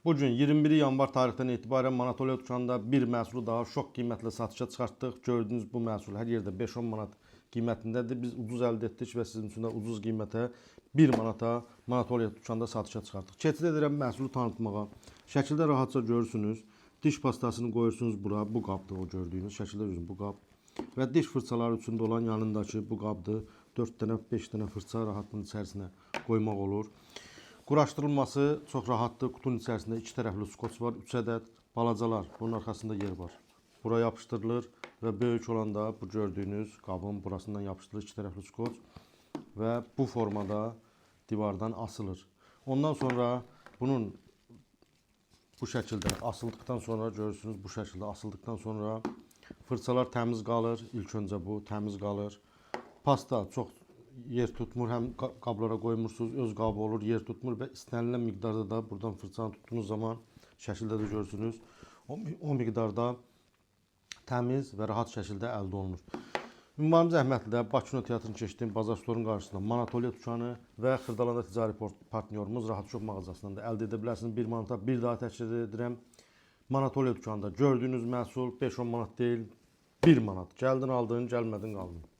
Bugün 21 yanvar tarixdən etibarən Manatoliya dükanında bir məhsulu daha şok qiymətlə satışa çıxartdıq. Gördüyünüz bu məhsul hər yerdə 5-10 manat qiymətindədir. Biz ucuz əldə etdik və sizin üçün də ucuz qiymətə 1 manata Manatoliya dükanında satışa çıxartdıq. Keçid edirəm məhsulu tanıtmağa. Şəkildə rahatca görürsünüz. Diş pastasını qoyursunuz bura. Bu qabdır o gördüyünüz. Şəkildə görürsünüz bu qab. Və diş fırçaları üçündə olan yanındakı bu qabdır. 4 dənə, 5 dənə fırça rahat bunun içərisinə qoymaq olur. Quraşdırılması çox rahatdır. Qutunun içərisində 2 tərəfli skoç var, 3 ədəd balacalar. Bunun arxasında yer var. Bura yapışdırılır və böyük olanda bu gördüyünüz qabın burasından yapışdırılır 2 tərəfli skoç və bu formada divardan asılır. Ondan sonra bunun bu şəkildə asıldıqdan sonra görürsünüz bu şəkildə asıldıqdan sonra fırçalar təmiz qalır. İlk öncə bu təmiz qalır. Pasta çox yer tutmur, həm qablara qoymursunuz, öz qabı olur, yer tutmur və istənilən miqdarda da buradan fırçanı tutduğunuz zaman şəkildə də görürsünüz, o miqdarda təmiz və rahat şəkildə əldə olunur. Ünvanımız Əhmədlidə, Bakı Kino Teatrının keçdiyim Bazar Storun qarşısında Manatoliya dükanı və Xırdalanda ticari partnyorumuz Rahat Shop mağazasından da əldə edə bilərsiniz. 1 manata bir daha təkrar edirəm. Manatoliya dükanında gördüyünüz məhsul 5-10 manat deyil, 1 manat. Gəldin aldın, gəlmədin qaldın.